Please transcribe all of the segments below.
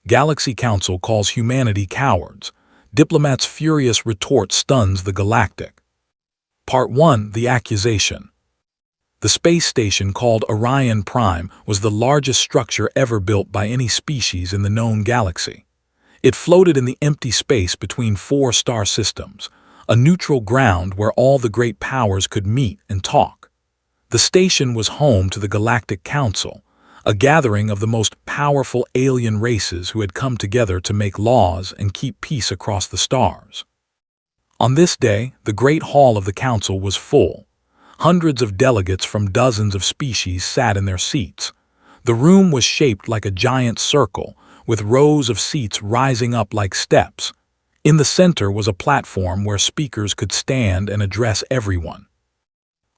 Galaxy Council calls humanity cowards. Diplomat's furious retort stuns the Galactic. Part 1. The Accusation. The space station called Orion Prime was the largest structure ever built by any species in the known galaxy. It floated in the empty space between 4 star systems, a neutral ground where all the great powers could meet and talk. The station was home to the Galactic Council, a gathering of the most powerful alien races who had come together to make laws and keep peace across the stars. On this day, the Great Hall of the Council was full. Hundreds of delegates from dozens of species sat in their seats. The room was shaped like a giant circle, with rows of seats rising up like steps. In the center was a platform where speakers could stand and address everyone.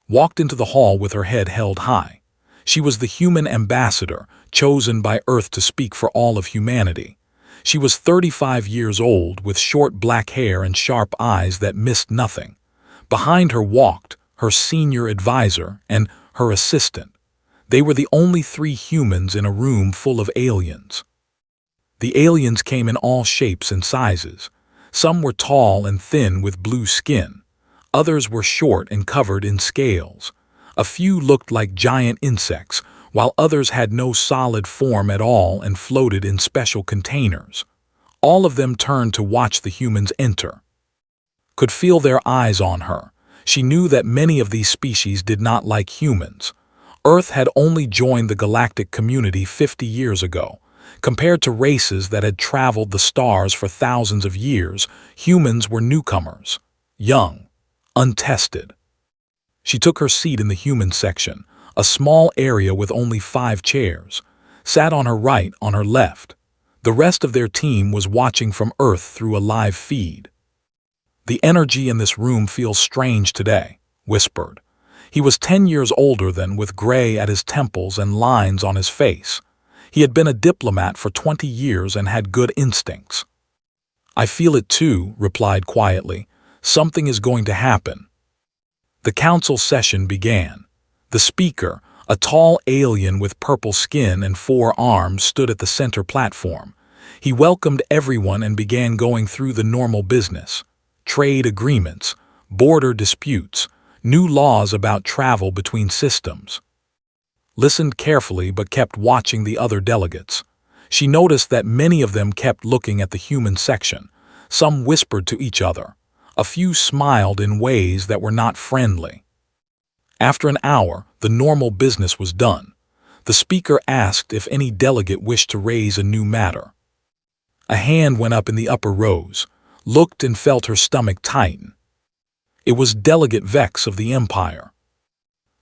Walked into the hall with her head held high. She was the human ambassador, chosen by Earth to speak for all of humanity. She was 35 years old, with short black hair and sharp eyes that missed nothing. Behind her walked her senior advisor and her assistant. They were the only 3 humans in a room full of aliens. The aliens came in all shapes and sizes. Some were tall and thin with blue skin. Others were short and covered in scales. A few looked like giant insects, while others had no solid form at all and floated in special containers. All of them turned to watch the humans enter. Could feel their eyes on her. She knew that many of these species did not like humans. Earth had only joined the galactic community 50 years ago. Compared to races that had traveled the stars for thousands of years, humans were newcomers, young, untested. She took her seat in the human section, a small area with only 5 chairs, sat on her right, on her left. The rest of their team was watching from Earth through a live feed. "The energy in this room feels strange today," whispered. He was 10 years older than, with gray at his temples and lines on his face. He had been a diplomat for 20 years and had good instincts. "I feel it too," replied quietly. "Something is going to happen." The council session began. The speaker, a tall alien with purple skin and 4 arms, stood at the center platform. He welcomed everyone and began going through the normal business: trade agreements, border disputes, new laws about travel between systems. Listened carefully but kept watching the other delegates. She noticed that many of them kept looking at the human section. Some whispered to each other. A few smiled in ways that were not friendly. After an hour, the normal business was done. The speaker asked if any delegate wished to raise a new matter. A hand went up in the upper rows, looked and felt her stomach tighten. It was Delegate Vex of the Empire.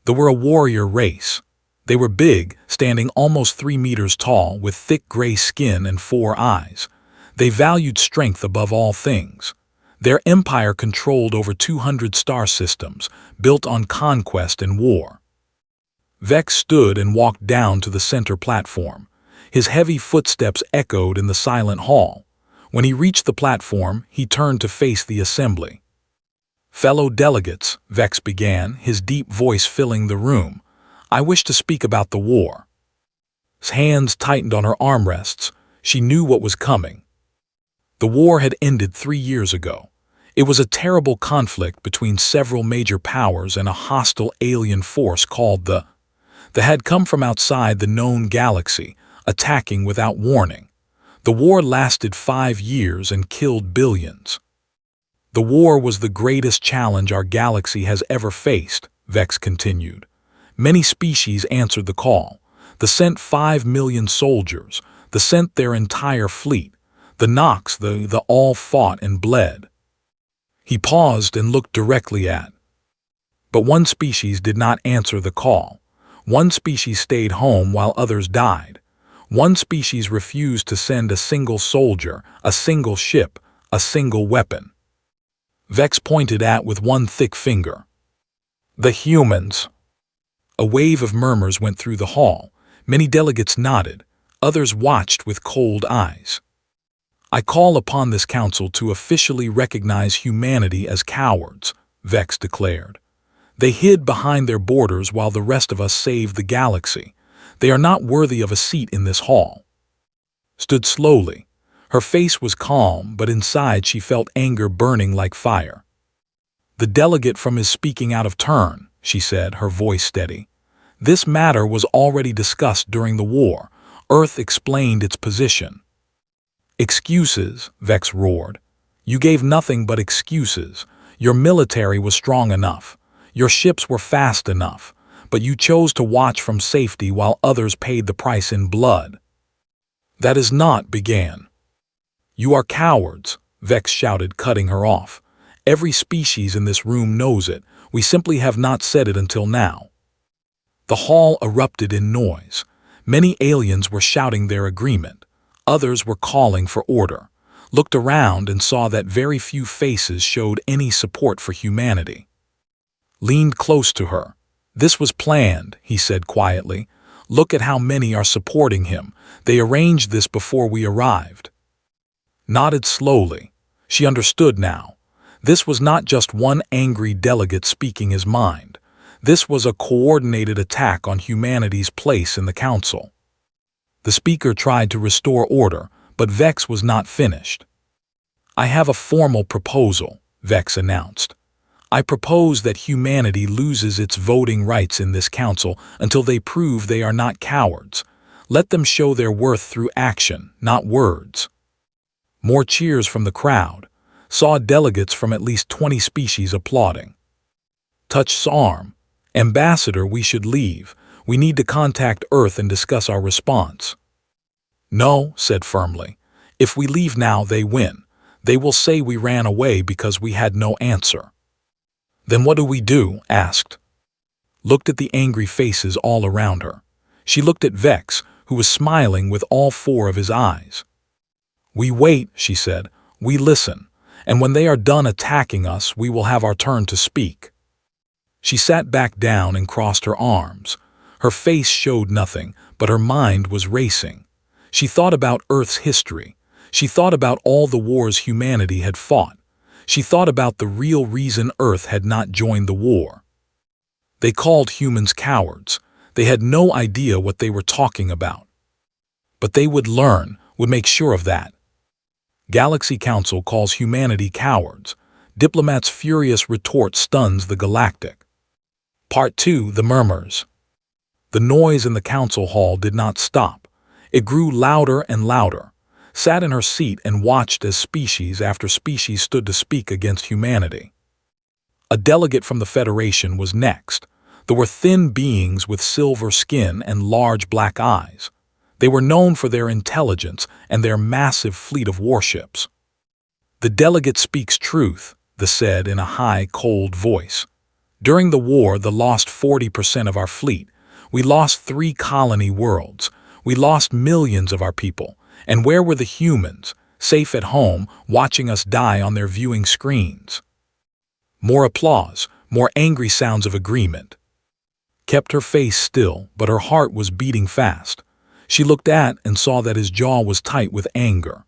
They were a warrior race. They were big, standing almost 3 meters tall, with thick gray skin and 4 eyes. They valued strength above all things. Their empire controlled over 200 star systems, built on conquest and war. Vex stood and walked down to the center platform. His heavy footsteps echoed in the silent hall. When he reached the platform, he turned to face the assembly. "Fellow delegates," Vex began, his deep voice filling the room, "I wish to speak about the war." His hands tightened on her armrests. She knew what was coming. The war had ended 3 years ago. It was a terrible conflict between several major powers and a hostile alien force called the had come from outside the known galaxy, attacking without warning. The war lasted 5 years and killed billions. "The war was the greatest challenge our galaxy has ever faced," Vex continued. "Many species answered the call. They sent 5 million soldiers. They sent their entire fleet. The Nox, the all fought and bled." He paused and looked directly at. But one species did not answer the call. One species stayed home while others died. One species refused to send a single soldier, a single ship, a single weapon. Vex pointed at with one thick finger. "The humans." A wave of murmurs went through the hall. Many delegates nodded. Others watched with cold eyes. "I call upon this council to officially recognize humanity as cowards," Vex declared. "They hid behind their borders while the rest of us saved the galaxy. They are not worthy of a seat in this hall." stood slowly. Her face was calm, but inside she felt anger burning like fire. "The delegate from is speaking out of turn," she said, her voice steady. "This matter was already discussed during the war. Earth explained its position." "Excuses," Vex roared. "You gave nothing but excuses. Your military was strong enough. Your ships were fast enough. But you chose to watch from safety while others paid the price in blood." "That is not," began. "You are cowards," Vex shouted, cutting her off. "Every species in this room knows it. We simply have not said it until now." The hall erupted in noise. Many aliens were shouting their agreement. Others were calling for order. Looked around and saw that very few faces showed any support for humanity. Leaned close to her. "This was planned," he said quietly. "Look at how many are supporting him. They arranged this before we arrived." Nodded slowly. She understood now. This was not just one angry delegate speaking his mind. This was a coordinated attack on humanity's place in the council. The speaker tried to restore order, but Vex was not finished. "I have a formal proposal," Vex announced. "I propose that humanity loses its voting rights in this council until they prove they are not cowards. Let them show their worth through action, not words." More cheers from the crowd. Saw delegates from at least 20 species applauding. Touched arm. "Ambassador, we should leave. We need to contact Earth and discuss our response." "No," said firmly. "If we leave now, they win. They will say we ran away because we had no answer." "Then what do we do?" asked. Looked at the angry faces all around her. She looked at Vex, who was smiling with all 4 of his eyes. "We wait," she said. "We listen. And when they are done attacking us, we will have our turn to speak." She sat back down and crossed her arms. Her face showed nothing, but her mind was racing. She thought about Earth's history. She thought about all the wars humanity had fought. She thought about the real reason Earth had not joined the war. They called humans cowards. They had no idea what they were talking about. But they would learn, would make sure of that. Galaxy Council calls humanity cowards. Diplomat's furious retort stuns the Galactic. Part 2, The Murmurs. The noise in the council hall did not stop. It grew louder and louder. Sat in her seat and watched as species after species stood to speak against humanity. A delegate from the Federation was next. There were thin beings with silver skin and large black eyes. They were known for their intelligence and their massive fleet of warships. "The delegate speaks truth," they said in a high, cold voice. "During the war, they lost 40% of our fleet. We lost 3 colony worlds. We lost millions of our people. And where were the humans, safe at home, watching us die on their viewing screens?" More applause, more angry sounds of agreement. Kept her face still, but her heart was beating fast. She looked at and saw that his jaw was tight with anger.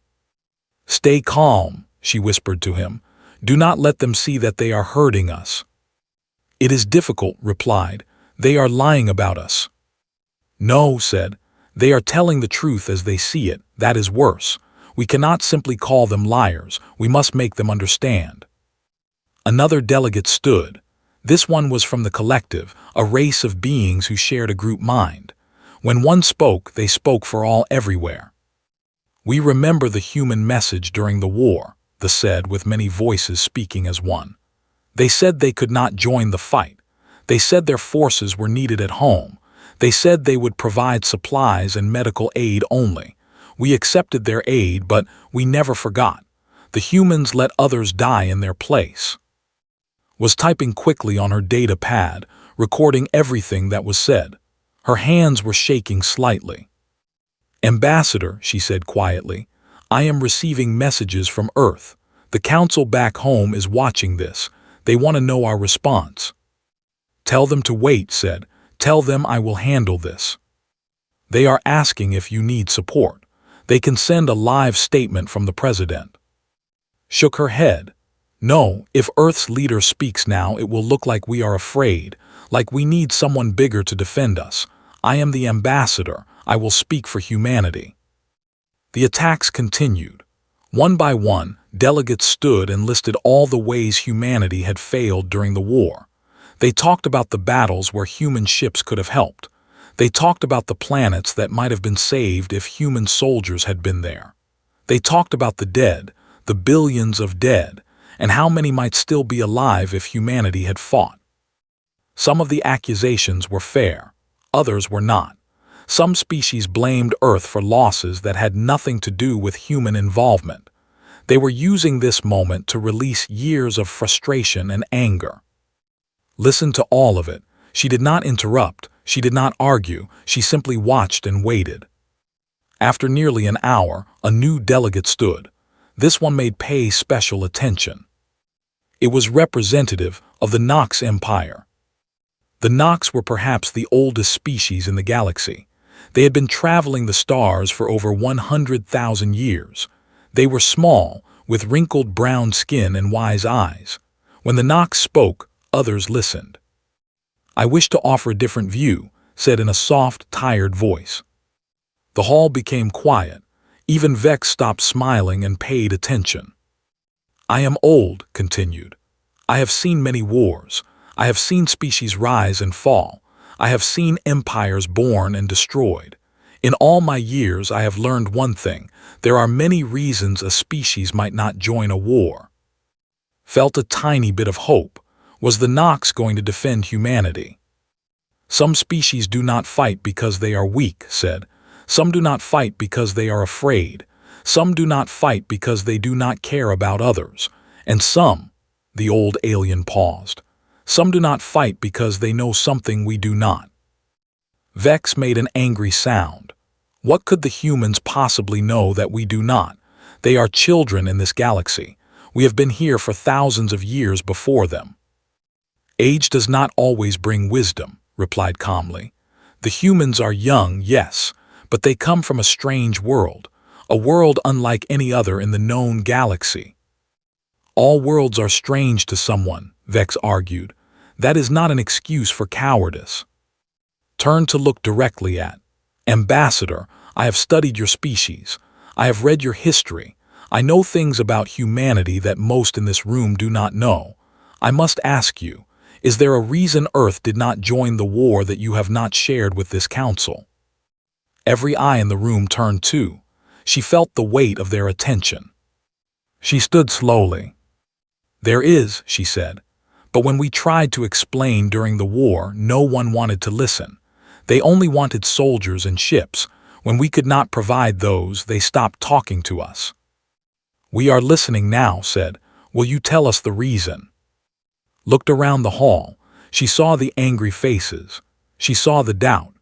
"Stay calm," she whispered to him. "Do not let them see that they are hurting us." "It is difficult," replied. "They are lying about us." "No," said. "They are telling the truth as they see it. That is worse. We cannot simply call them liars. We must make them understand." Another delegate stood. This one was from the collective, a race of beings who shared a group mind. When one spoke, they spoke for all everywhere. "We remember the human message during the war," they said, with many voices speaking as one. "They said they could not join the fight. They said their forces were needed at home. They said they would provide supplies and medical aid only. We accepted their aid, but we never forgot. The humans let others die in their place." Was typing quickly on her data pad, recording everything that was said. Her hands were shaking slightly. "Ambassador," she said quietly, "I am receiving messages from Earth. The council back home is watching this. They want to know our response." "Tell them to wait," said. "Tell them I will handle this. They are asking if you need support. They can send a live statement from the president." Shook her head. "No, if Earth's leader speaks now, it will look like we are afraid, like we need someone bigger to defend us. I am the ambassador. I will speak for humanity." The attacks continued. One by one, delegates stood and listed all the ways humanity had failed during the war. They talked about the battles where human ships could have helped. They talked about the planets that might have been saved if human soldiers had been there. They talked about the dead, the billions of dead, and how many might still be alive if humanity had fought. Some of the accusations were fair, others were not. Some species blamed Earth for losses that had nothing to do with human involvement. They were using this moment to release years of frustration and anger. Listen to all of it. She did not interrupt, she did not argue, she simply watched and waited. After nearly an hour, a new delegate stood. This one made pay special attention. It was representative of the Nox Empire. The Nox were perhaps the oldest species in the galaxy. They had been traveling the stars for over 100,000 years. They were small, with wrinkled brown skin and wise eyes. When the Nox spoke, others listened. "I wish to offer a different view," said in a soft, tired voice. The hall became quiet. Even Vex stopped smiling and paid attention. "I am old," continued. "I have seen many wars. I have seen species rise and fall. I have seen empires born and destroyed. In all my years I have learned one thing: there are many reasons a species might not join a war." Felt a tiny bit of hope. Was the Nox going to defend humanity? "Some species do not fight because they are weak," said. "Some do not fight because they are afraid. Some do not fight because they do not care about others. And some," the old alien paused, "some do not fight because they know something we do not." Vex made an angry sound. What could the humans possibly know that we do not? They are children in this galaxy. We have been here for thousands of years before them. "Age does not always bring wisdom," replied calmly. "The humans are young, yes, but they come from a strange world, a world unlike any other in the known galaxy." "All worlds are strange to someone," Vex argued. "That is not an excuse for cowardice." Turn to look directly at. "Ambassador, I have studied your species. I have read your history. I know things about humanity that most in this room do not know. I must ask you, is there a reason Earth did not join the war that you have not shared with this council?" Every eye in the room turned too. She felt the weight of their attention. She stood slowly. "There is," she said. "But when we tried to explain during the war, no one wanted to listen. They only wanted soldiers and ships. When we could not provide those, they stopped talking to us." "We are listening now," said. "Will you tell us the reason?" Looked around the hall. She saw the angry faces. She saw the doubt.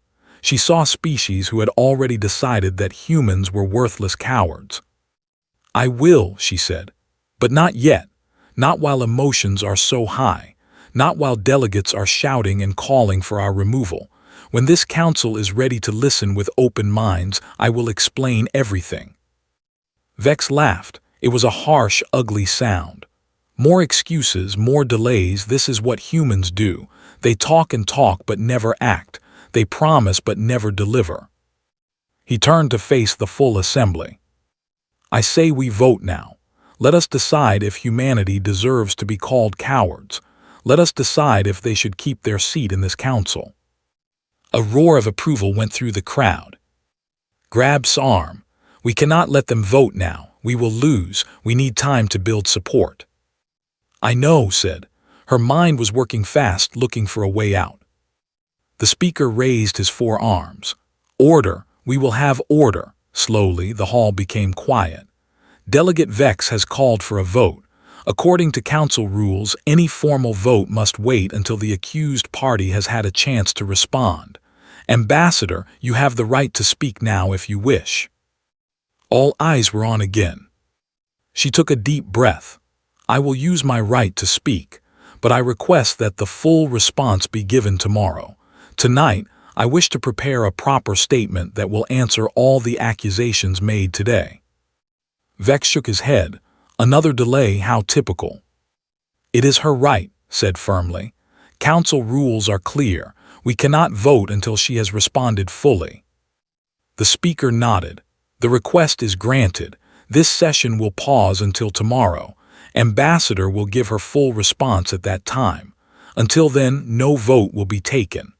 She saw species who had already decided that humans were worthless cowards. "I will," she said. "But not yet. Not while emotions are so high. Not while delegates are shouting and calling for our removal. When this council is ready to listen with open minds, I will explain everything." Vex laughed. It was a harsh, ugly sound. "More excuses, more delays, this is what humans do. They talk and talk but never act. They promise but never deliver." He turned to face the full assembly. "I say we vote now. Let us decide if humanity deserves to be called cowards. Let us decide if they should keep their seat in this council." A roar of approval went through the crowd. Grab's arm. "We cannot let them vote now. We will lose. We need time to build support." "I know," said. Her mind was working fast, looking for a way out. The speaker raised his forearms. "Order. We will have order." Slowly, the hall became quiet. Delegate Vex has called for a vote. According to council rules, any formal vote must wait until the accused party has had a chance to respond. "Ambassador, you have the right to speak now if you wish." All eyes were on again. She took a deep breath. "I will use my right to speak, but I request that the full response be given tomorrow. Tonight, I wish to prepare a proper statement that will answer all the accusations made today." Vex shook his head. Another delay, how typical. "It is her right," said firmly. "Council rules are clear. We cannot vote until she has responded fully." The speaker nodded. The request is granted. This session will pause until tomorrow. Ambassador will give her full response at that time. Until then, no vote will be taken.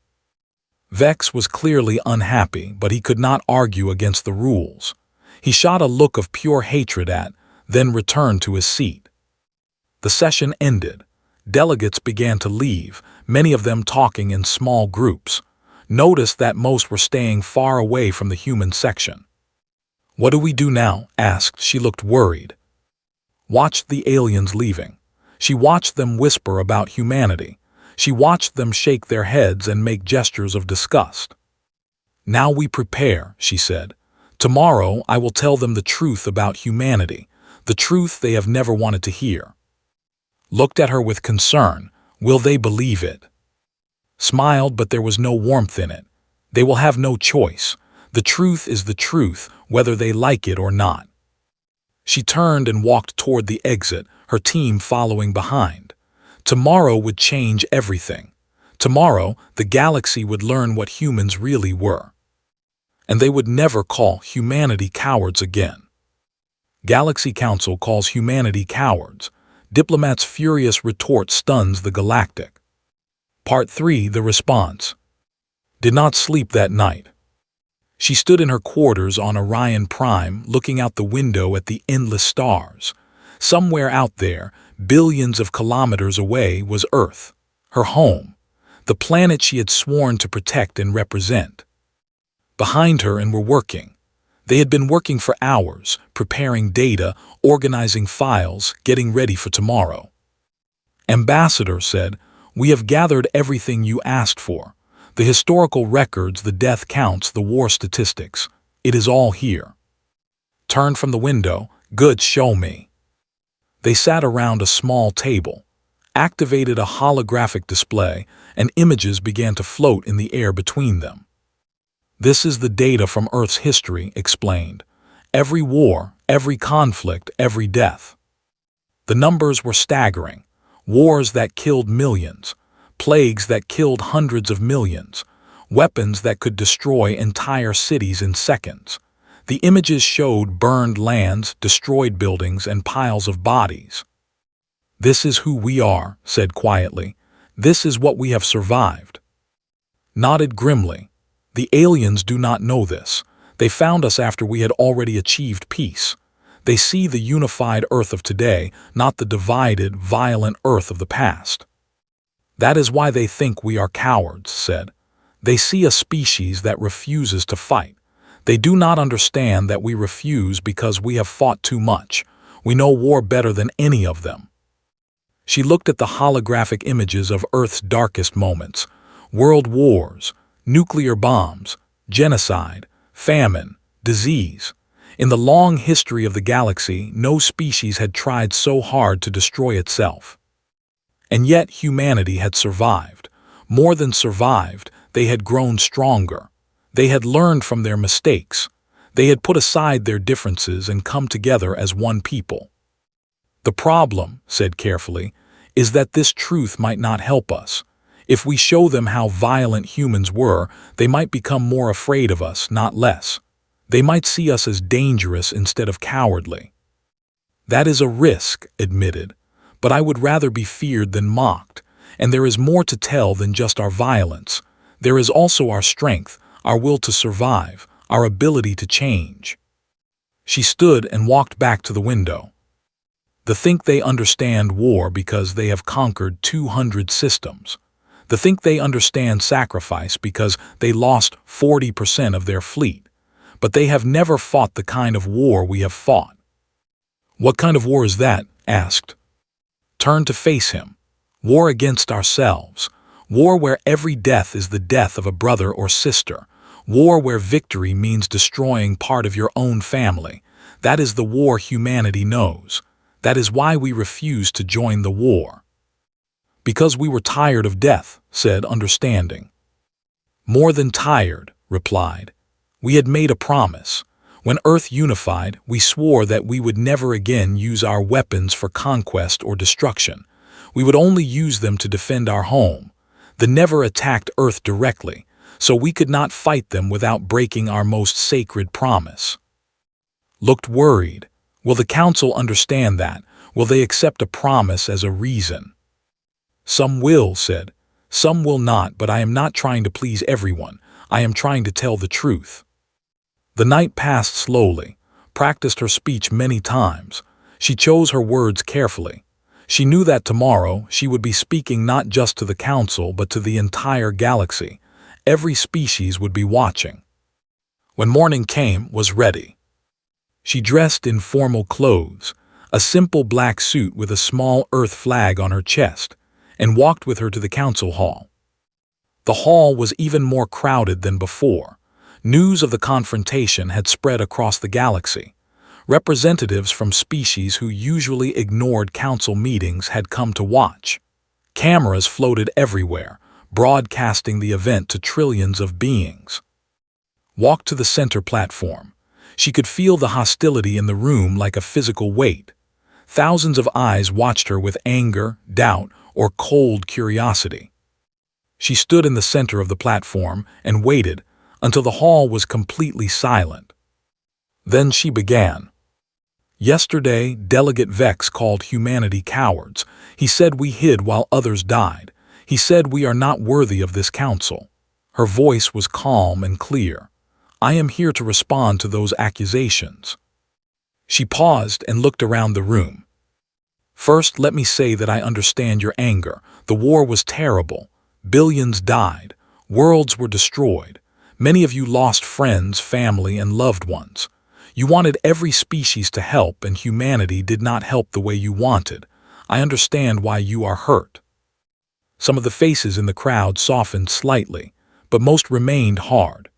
Vex was clearly unhappy, but he could not argue against the rules. He shot a look of pure hatred at, then returned to his seat. The session ended. Delegates began to leave, many of them talking in small groups. Noticed that most were staying far away from the human section. "What do we do now?" asked. She looked worried. Watched the aliens leaving. She watched them whisper about humanity. She watched them shake their heads and make gestures of disgust. "Now we prepare," she said. "Tomorrow I will tell them the truth about humanity, the truth they have never wanted to hear." Looked at her with concern. Will they believe it? Smiled, but there was no warmth in it. They will have no choice. The truth is the truth, whether they like it or not. She turned and walked toward the exit, her team following behind. Tomorrow would change everything. Tomorrow, the galaxy would learn what humans really were. And they would never call humanity cowards again. Galaxy Council calls humanity cowards. Diplomat's furious retort stuns the Galactic. Part 3. The response. Did not sleep that night. She stood in her quarters on Orion Prime, looking out the window at the endless stars. Somewhere out there, billions of kilometers away, was Earth, her home, the planet she had sworn to protect and represent. Behind her and were working. They had been working for hours, preparing data, organizing files, getting ready for tomorrow. Ambassador said, "We have gathered everything you asked for. The historical records, the death counts, the war statistics. It is all here." Turned from the window. "Good, show me." They sat around a small table, activated a holographic display, and images began to float in the air between them. "This is the data from Earth's history," explained. "Every war, every conflict, every death." The numbers were staggering. Wars that killed millions, plagues that killed hundreds of millions, weapons that could destroy entire cities in seconds. The images showed burned lands, destroyed buildings, and piles of bodies. "This is who we are," said quietly. "This is what we have survived." Nodded grimly. "The aliens do not know this. They found us after we had already achieved peace. They see the unified Earth of today, not the divided, violent Earth of the past. That is why they think we are cowards," said. "They see a species that refuses to fight. They do not understand that we refuse because we have fought too much. We know war better than any of them." She looked at the holographic images of Earth's darkest moments. World wars, nuclear bombs, genocide, famine, disease. In the long history of the galaxy, no species had tried so hard to destroy itself. And yet humanity had survived. More than survived, they had grown stronger. They had learned from their mistakes. They had put aside their differences and come together as one people. "The problem," said carefully, "is that this truth might not help us. If we show them how violent humans were, they might become more afraid of us, not less. They might see us as dangerous instead of cowardly." "That is a risk," admitted, "but I would rather be feared than mocked, and there is more to tell than just our violence. There is also our strength, our will to survive, our ability to change." She stood and walked back to the window. "They think they understand war because they have conquered 200 systems. They think they understand sacrifice because they lost 40% of their fleet. But they have never fought the kind of war we have fought." "What kind of war is that?" asked. Turned to face him. "War against ourselves. War where every death is the death of a brother or sister. War where victory means destroying part of your own family. That is the war humanity knows. That is why we refuse to join the war." "Because we were tired of death," said, understanding. "More than tired," replied. "We had made a promise. When Earth unified, we swore that we would never again use our weapons for conquest or destruction. We would only use them to defend our home. They never attacked Earth directly, so we could not fight them without breaking our most sacred promise." looked worried. Will the council understand that? Will they accept a promise as a reason? Some will, said. Some will not, but I am not trying to please everyone. I am trying to tell the truth. The night passed slowly, practiced her speech many times. She chose her words carefully. She knew that tomorrow she would be speaking not just to the council but to the entire galaxy. Every species would be watching. When morning came, was ready. She dressed in formal clothes, a simple black suit with a small Earth flag on her chest, and walked with her to the council hall. The hall was even more crowded than before. News of the confrontation had spread across the galaxy. Representatives from species who usually ignored council meetings had come to watch. Cameras floated everywhere, broadcasting the event to trillions of beings. Walked to the center platform. She could feel the hostility in the room like a physical weight. Thousands of eyes watched her with anger, doubt, or cold curiosity. She stood in the center of the platform and waited until the hall was completely silent. Then she began. Yesterday, Delegate Vex called humanity cowards. He said we hid while others died. He said we are not worthy of this council. Her voice was calm and clear. I am here to respond to those accusations. She paused and looked around the room. First, let me say that I understand your anger. The war was terrible. Billions died. Worlds were destroyed. Many of you lost friends, family, and loved ones. You wanted every species to help, and humanity did not help the way you wanted. I understand why you are hurt. Some of the faces in the crowd softened slightly, but most remained hard.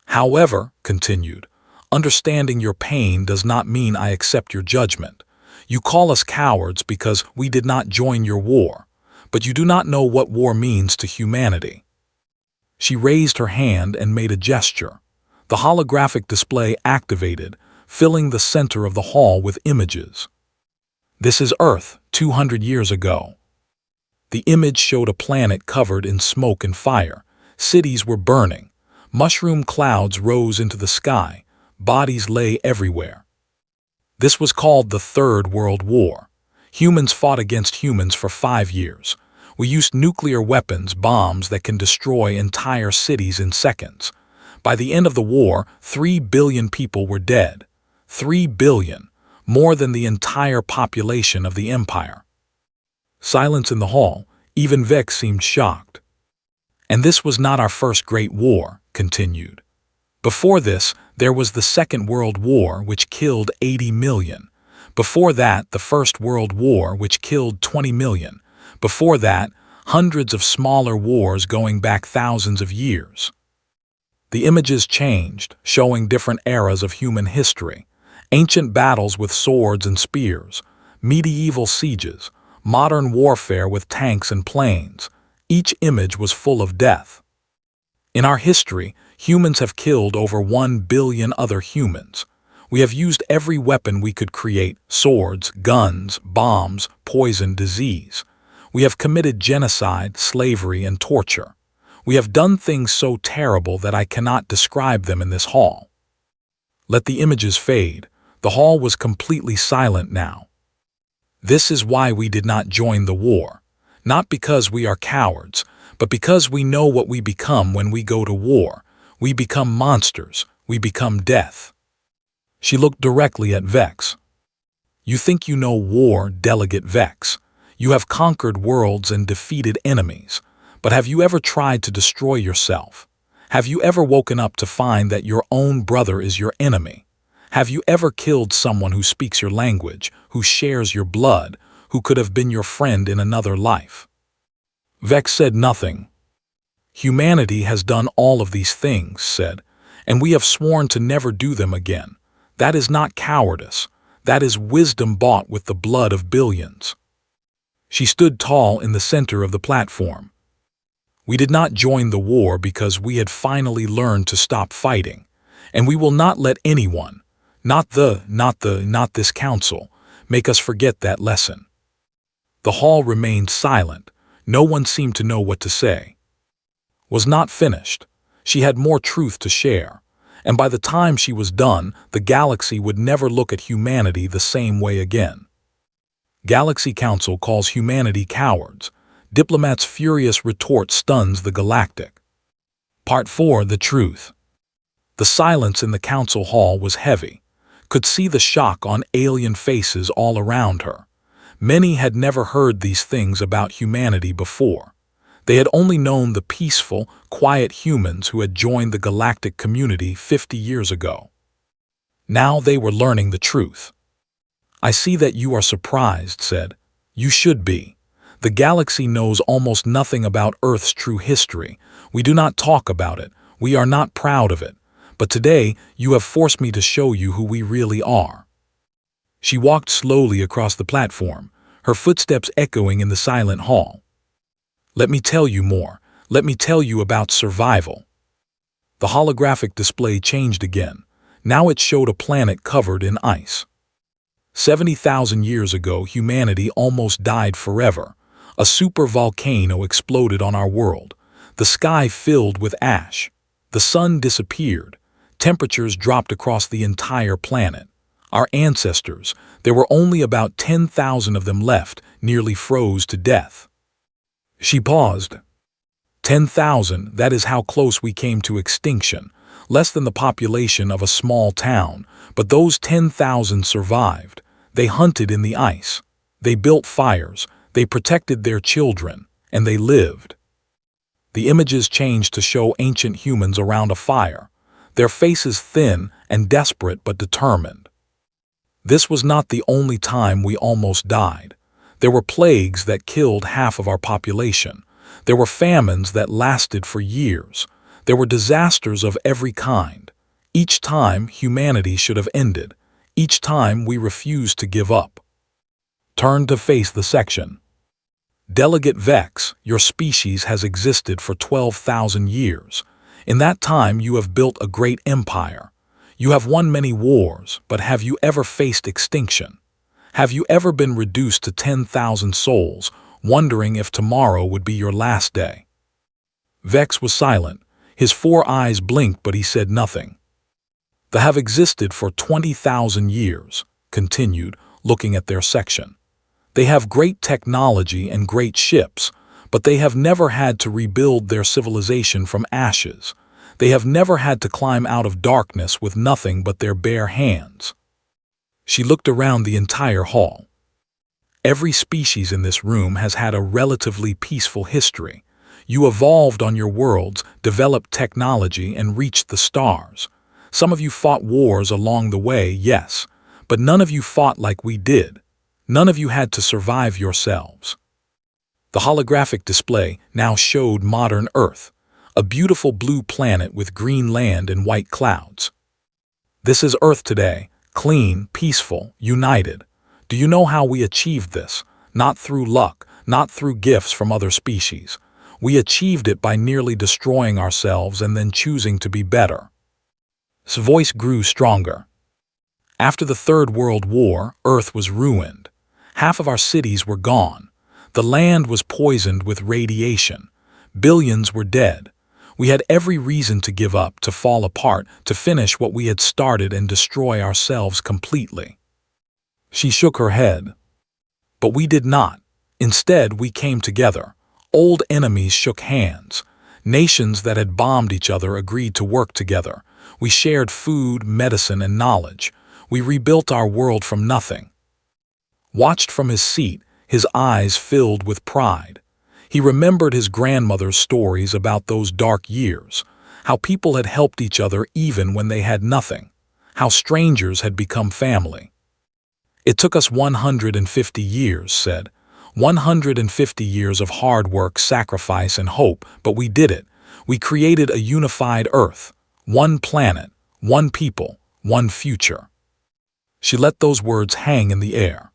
However, continued, understanding your pain does not mean I accept your judgment. You call us cowards because we did not join your war, but you do not know what war means to humanity. She raised her hand and made a gesture. The holographic display activated, filling the center of the hall with images. This is Earth, 200 years ago. The image showed a planet covered in smoke and fire. Cities were burning. Mushroom clouds rose into the sky. Bodies lay everywhere. This was called the Third World War. Humans fought against humans for 5 years. We used nuclear weapons, bombs that can destroy entire cities in seconds. By the end of the war, 3 billion people were dead. 3 billion, more than the entire population of the Empire. Silence in the hall. Even Vex seemed shocked. And this was not our first Great War, continued. Before this, there was the Second World War, which killed 80 million. Before that, the First World War, which killed 20 million. Before that, hundreds of smaller wars going back thousands of years. The images changed, showing different eras of human history. Ancient battles with swords and spears, medieval sieges, modern warfare with tanks and planes. Each image was full of death. In our history, humans have killed over 1 billion other humans. We have used every weapon we could create: swords, guns, bombs, poison, disease. We have committed genocide, slavery, and torture. We have done things so terrible that I cannot describe them in this hall. Let the images fade. The hall was completely silent now. This is why we did not join the war. Not because we are cowards, but because we know what we become when we go to war. We become monsters. We become death. She looked directly at Vex. You think you know war, Delegate Vex. You have conquered worlds and defeated enemies. But have you ever tried to destroy yourself? Have you ever woken up to find that your own brother is your enemy? Have you ever killed someone who speaks your language, who shares your blood, who could have been your friend in another life? Vex said nothing. Humanity has done all of these things, said, and we have sworn to never do them again. That is not cowardice. That is wisdom bought with the blood of billions. She stood tall in the center of the platform. We did not join the war because we had finally learned to stop fighting, and we will not let anyone, not this council, make us forget that lesson. The hall remained silent. No one seemed to know what to say. Was not finished. She had more truth to share. And by the time she was done, the galaxy would never look at humanity the same way again. Galaxy Council calls humanity cowards. Diplomat's furious retort stuns the galactic. Part 4. The Truth. The silence in the council hall was heavy. Could see the shock on alien faces all around her. Many had never heard these things about humanity before. They had only known the peaceful, quiet humans who had joined the galactic community 50 years ago. Now they were learning the truth. "I see that you are surprised," said. "You should be. The galaxy knows almost nothing about Earth's true history. We do not talk about it. We are not proud of it. But today, you have forced me to show you who we really are." She walked slowly across the platform, her footsteps echoing in the silent hall. "Let me tell you more. Let me tell you about survival." The holographic display changed again. Now it showed a planet covered in ice. 70,000 years ago, humanity almost died forever. A supervolcano exploded on our world. The sky filled with ash. The sun disappeared. Temperatures dropped across the entire planet. Our ancestors, there were only about 10,000 of them left, nearly froze to death. She paused. 10,000, that is how close we came to extinction. Less than the population of a small town, but those 10,000 survived. They hunted in the ice. They built fires. They protected their children. And they lived. The images changed to show ancient humans around a fire, their faces thin and desperate but determined. This was not the only time we almost died. There were plagues that killed half of our population. There were famines that lasted for years. There were disasters of every kind. Each time humanity should have ended. Each time we refused to give up. Turn to face the section. Delegate Vex, your species has existed for 12,000 years. In that time you have built a great empire. You have won many wars, but have you ever faced extinction? Have you ever been reduced to 10,000 souls, wondering if tomorrow would be your last day? Vex was silent. His 4 eyes blinked, but he said nothing. They have existed for 20,000 years, continued, looking at their section. They have great technology and great ships, but they have never had to rebuild their civilization from ashes. They have never had to climb out of darkness with nothing but their bare hands. She looked around the entire hall. Every species in this room has had a relatively peaceful history. You evolved on your worlds, developed technology, and reached the stars. Some of you fought wars along the way, yes, but none of you fought like we did. None of you had to survive yourselves. The holographic display now showed modern Earth, a beautiful blue planet with green land and white clouds. This is Earth today, clean, peaceful, united. Do you know how we achieved this? Not through luck, not through gifts from other species. We achieved it by nearly destroying ourselves and then choosing to be better. His voice grew stronger. After the Third World War, Earth was ruined. Half of our cities were gone. The land was poisoned with radiation. Billions were dead. We had every reason to give up, to fall apart, to finish what we had started and destroy ourselves completely. She shook her head. But we did not. Instead, we came together. Old enemies shook hands. Nations that had bombed each other agreed to work together. We shared food, medicine, and knowledge. We rebuilt our world from nothing. Watched from his seat, his eyes filled with pride. He remembered his grandmother's stories about those dark years, how people had helped each other even when they had nothing, how strangers had become family. "It took us 150 years, said. 150 years of hard work, sacrifice, and hope, but we did it. We created a unified Earth, one planet, one people, one future." She let those words hang in the air.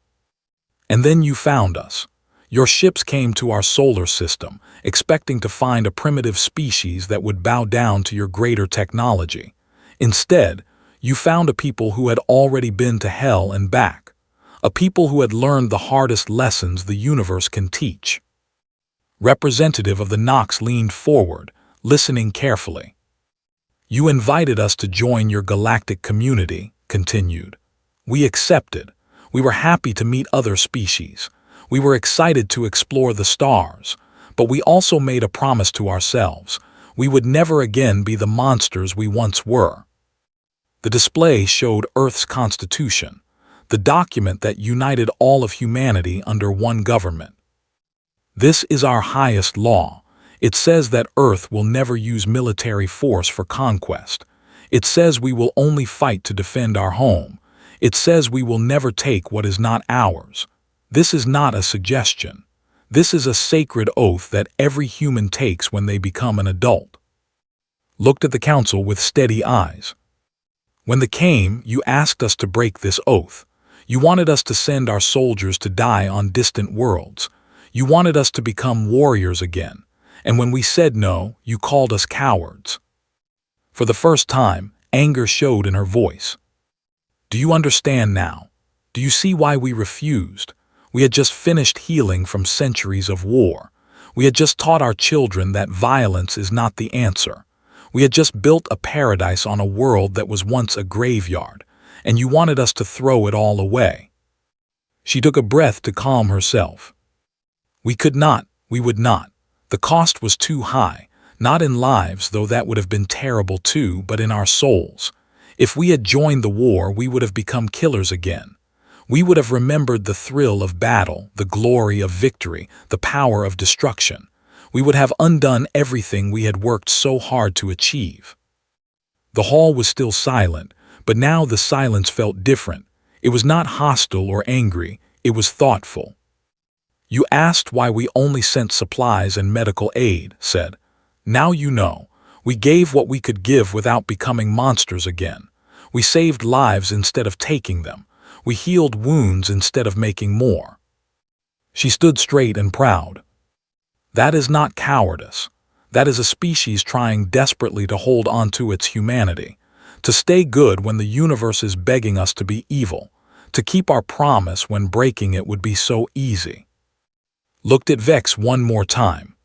"And then you found us. Your ships came to our solar system, expecting to find a primitive species that would bow down to your greater technology. Instead, you found a people who had already been to hell and back, a people who had learned the hardest lessons the universe can teach." Representative of the Nox leaned forward, listening carefully. You invited us to join your galactic community, continued. We accepted. We were happy to meet other species. We were excited to explore the stars. But we also made a promise to ourselves. We would never again be the monsters we once were. The display showed Earth's constitution, the document that united all of humanity under one government. This is our highest law. It says that Earth will never use military force for conquest. It says we will only fight to defend our home. It says we will never take what is not ours. This is not a suggestion. This is a sacred oath that every human takes when they become an adult. Looked at the council with steady eyes. When they came, you asked us to break this oath. You wanted us to send our soldiers to die on distant worlds. You wanted us to become warriors again. And when we said no, you called us cowards. For the first time, anger showed in her voice. Do you understand now? Do you see why we refused? We had just finished healing from centuries of war. We had just taught our children that violence is not the answer. We had just built a paradise on a world that was once a graveyard, and you wanted us to throw it all away. She took a breath to calm herself. We could not, we would not. The cost was too high, not in lives, though that would have been terrible too, but in our souls. If we had joined the war, we would have become killers again. We would have remembered the thrill of battle, the glory of victory, the power of destruction. We would have undone everything we had worked so hard to achieve. The hall was still silent, but now the silence felt different. It was not hostile or angry, it was thoughtful. You asked why we only sent supplies and medical aid, said. Now you know. We gave what we could give without becoming monsters again. We saved lives instead of taking them. We healed wounds instead of making more. She stood straight and proud. That is not cowardice. That is a species trying desperately to hold on to its humanity, to stay good when the universe is begging us to be evil, to keep our promise when breaking it would be so easy. Looked at Vex one more time.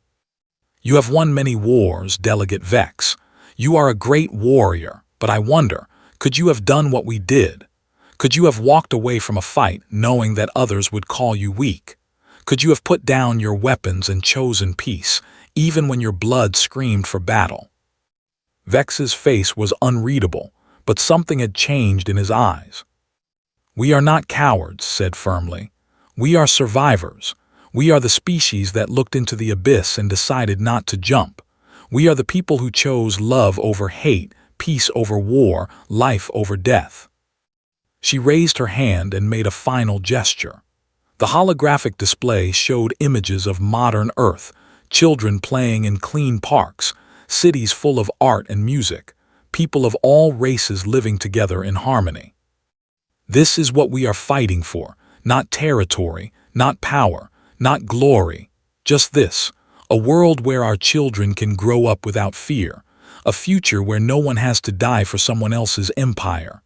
You have won many wars, Delegate Vex. You are a great warrior, but I wonder, could you have done what we did? Could you have walked away from a fight knowing that others would call you weak? Could you have put down your weapons and chosen peace, even when your blood screamed for battle? Vex's face was unreadable, but something had changed in his eyes. We are not cowards, said firmly. We are survivors. We are the species that looked into the abyss and decided not to jump. We are the people who chose love over hate, peace over war, life over death. She raised her hand and made a final gesture. The holographic display showed images of modern Earth, children playing in clean parks, cities full of art and music, people of all races living together in harmony. This is what we are fighting for, not territory, not power, not glory, just this, a world where our children can grow up without fear, a future where no one has to die for someone else's empire.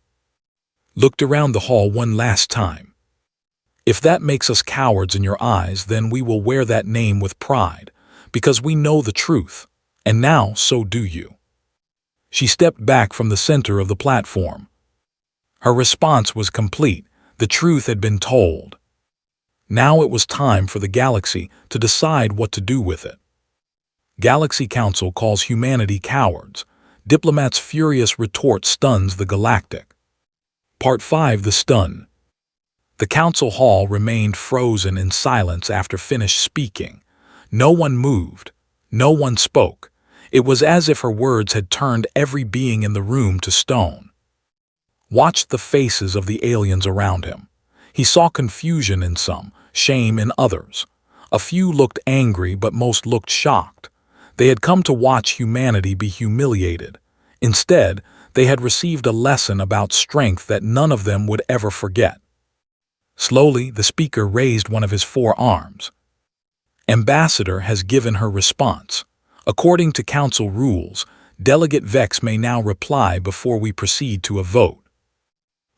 Looked around the hall one last time. If that makes us cowards in your eyes, then we will wear that name with pride, because we know the truth, and now so do you. She stepped back from the center of the platform. Her response was complete. The truth had been told. Now it was time for the galaxy to decide what to do with it. Galaxy Council calls humanity cowards. Diplomat's furious retort stuns the galactic. Part 5: The Stun. The council hall remained frozen in silence after finished speaking. No one moved. No one spoke. It was as if her words had turned every being in the room to stone. Watched the faces of the aliens around him. He saw confusion in some, shame in others. A few looked angry, but most looked shocked. They had come to watch humanity be humiliated. Instead, they had received a lesson about strength that none of them would ever forget. Slowly, the speaker raised one of his 4 arms. Ambassador has given her response. According to council rules, Delegate Vex may now reply before we proceed to a vote.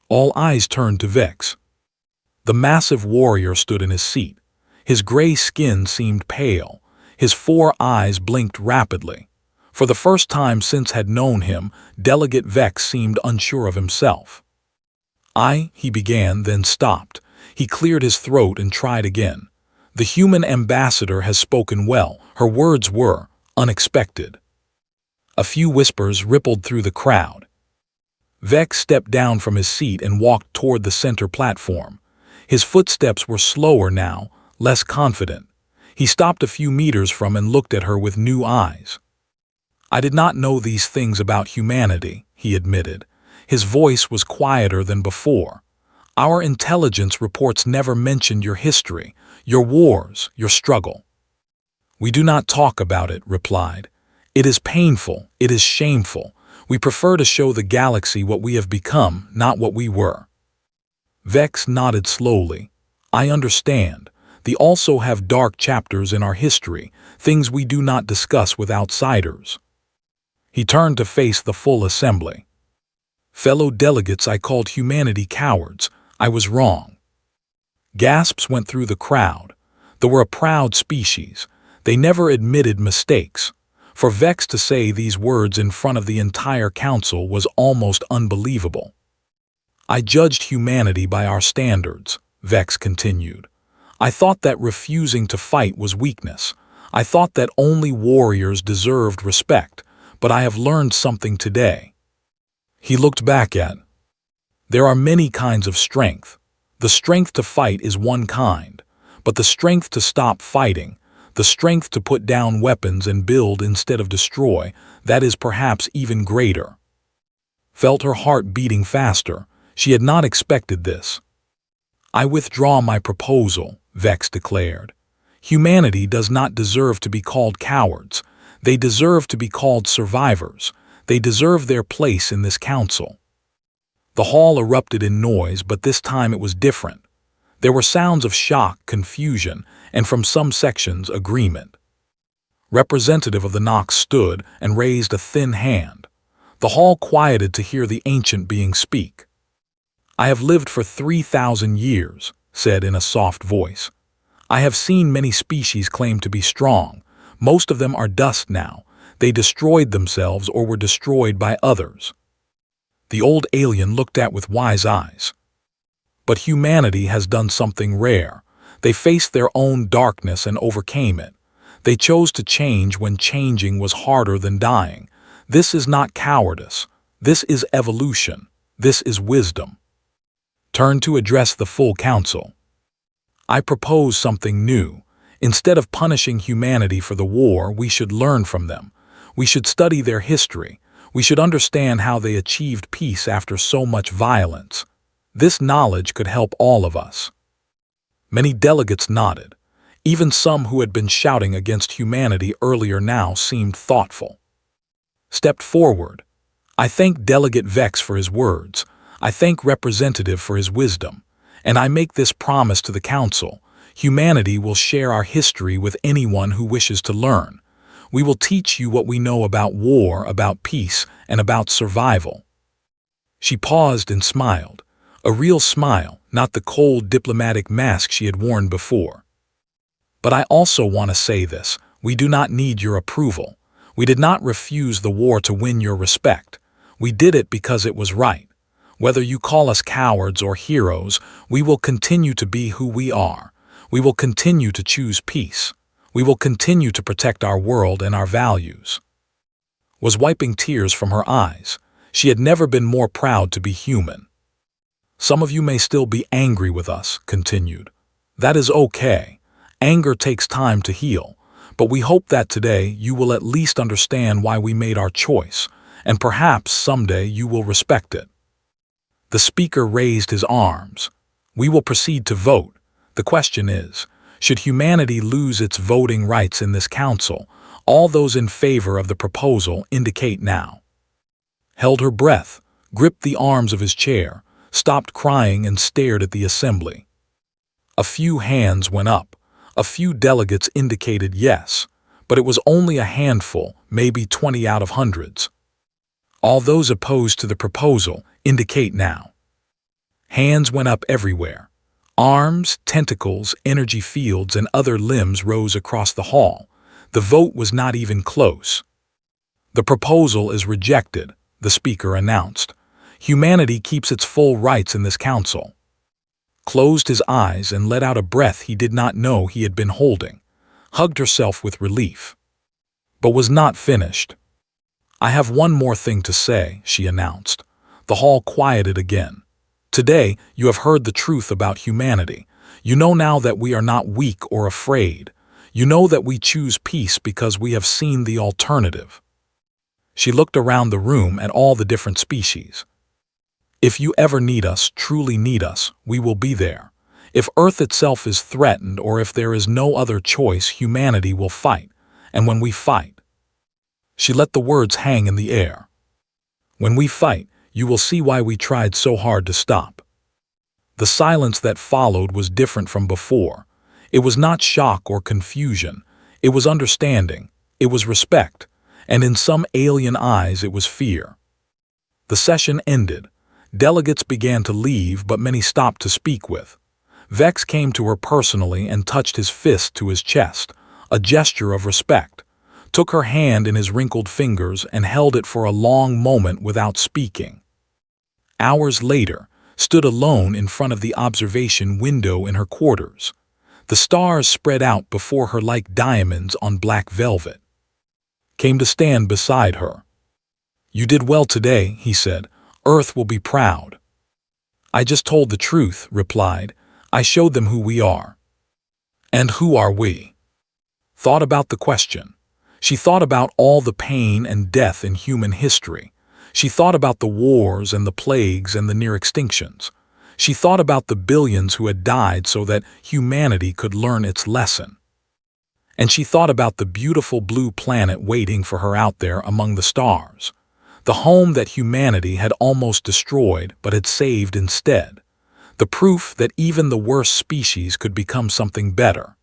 All eyes turned to Vex. The massive warrior stood in his seat. His gray skin seemed pale. His 4 eyes blinked rapidly. For the first time since had known him, Delegate Vex seemed unsure of himself. He began, then stopped. He cleared his throat and tried again. The human ambassador has spoken well. Her words were unexpected. A few whispers rippled through the crowd. Vex stepped down from his seat and walked toward the center platform. His footsteps were slower now, less confident. He stopped a few meters from and looked at her with new eyes. "I did not know these things about humanity," he admitted. His voice was quieter than before. "Our intelligence reports never mentioned your history, your wars, your struggle." "We do not talk about it," replied. "It is painful, it is shameful. We prefer to show the galaxy what we have become, not what we were." Vex nodded slowly. "I understand. They also have dark chapters in our history, things we do not discuss with outsiders." He turned to face the full assembly. "Fellow delegates, I called humanity cowards. I was wrong." Gasps went through the crowd. They were a proud species. They never admitted mistakes. For Vex to say these words in front of the entire council was almost unbelievable. "I judged humanity by our standards," Vex continued. "I thought that refusing to fight was weakness. I thought that only warriors deserved respect, but I have learned something today." He looked back at. "There are many kinds of strength. The strength to fight is one kind, but the strength to stop fighting, the strength to put down weapons and build instead of destroy, that is perhaps even greater." Felt her heart beating faster. She had not expected this. "I withdraw my proposal," Vex declared. "Humanity does not deserve to be called cowards. They deserve to be called survivors. They deserve their place in this council." The hall erupted in noise, but this time it was different. There were sounds of shock, confusion, and from some sections, agreement. Representative of the Nox stood and raised a thin hand. The hall quieted to hear the ancient being speak. "I have lived for 3,000 years, said in a soft voice. "I have seen many species claim to be strong. Most of them are dust now. They destroyed themselves or were destroyed by others." The old alien looked at with wise eyes. "But humanity has done something rare. They faced their own darkness and overcame it. They chose to change when changing was harder than dying. This is not cowardice. This is evolution. This is wisdom." Turned to address the full council. "I propose something new. Instead of punishing humanity for the war, we should learn from them. We should study their history. We should understand how they achieved peace after so much violence. This knowledge could help all of us." Many delegates nodded. Even some who had been shouting against humanity earlier now seemed thoughtful. Stepped forward. "I thank Delegate Vex for his words. I thank Representative for his wisdom. And I make this promise to the Council. Humanity will share our history with anyone who wishes to learn. We will teach you what we know about war, about peace, and about survival." She paused and smiled. A real smile, not the cold diplomatic mask she had worn before. "But I also want to say this. We do not need your approval. We did not refuse the war to win your respect. We did it because it was right. Whether you call us cowards or heroes, we will continue to be who we are. We will continue to choose peace. We will continue to protect our world and our values." Was wiping tears from her eyes. She had never been more proud to be human. "Some of you may still be angry with us," continued. "That is okay. Anger takes time to heal. But we hope that today you will at least understand why we made our choice, and perhaps someday you will respect it." The speaker raised his arms. "We will proceed to vote. The question is, should humanity lose its voting rights in this council? All those in favor of the proposal indicate now." Held her breath, gripped the arms of his chair, stopped crying and stared at the assembly. A few hands went up. A few delegates indicated yes, but it was only a handful, maybe 20 out of hundreds. All those opposed to the proposal indicate now. Hands went up everywhere. Arms, tentacles, energy fields, and other limbs rose across the hall. The vote was not even close. The proposal is rejected, the speaker announced. Humanity keeps its full rights in this council. Closed his eyes and let out a breath he did not know he had been holding, hugged herself with relief. But was not finished. I have one more thing to say, she announced. The hall quieted again. Today, you have heard the truth about humanity. You know now that we are not weak or afraid. You know that we choose peace because we have seen the alternative. She looked around the room at all the different species. If you ever need us, truly need us, we will be there. If Earth itself is threatened or if there is no other choice, humanity will fight. And when we fight, she let the words hang in the air. When we fight, you will see why we tried so hard to stop. The silence that followed was different from before. It was not shock or confusion. It was understanding. It was respect. And in some alien eyes, it was fear. The session ended. Delegates began to leave, but many stopped to speak with. Vex came to her personally and touched his fist to his chest, a gesture of respect, took her hand in his wrinkled fingers and held it for a long moment without speaking. Hours later, stood alone in front of the observation window in her quarters. The stars spread out before her like diamonds on black velvet. Came to stand beside her. You did well today, he said. Earth will be proud. I just told the truth, replied. I showed them who we are. And who are we? Thought about the question. She thought about all the pain and death in human history. She thought about the wars and the plagues and the near extinctions. She thought about the billions who had died so that humanity could learn its lesson. And she thought about the beautiful blue planet waiting for her out there among the stars. The home that humanity had almost destroyed but had saved instead. The proof that even the worst species could become something better.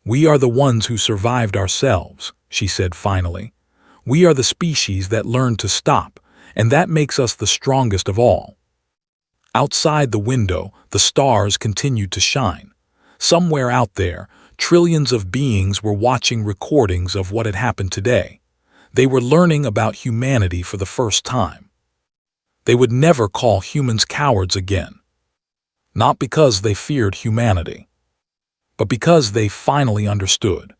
We are the ones who survived ourselves, she said finally. We are the species that learned to stop, and that makes us the strongest of all. Outside the window, the stars continued to shine. Somewhere out there, trillions of beings were watching recordings of what had happened today. They were learning about humanity for the first time. They would never call humans cowards again. Not because they feared humanity, but because they finally understood.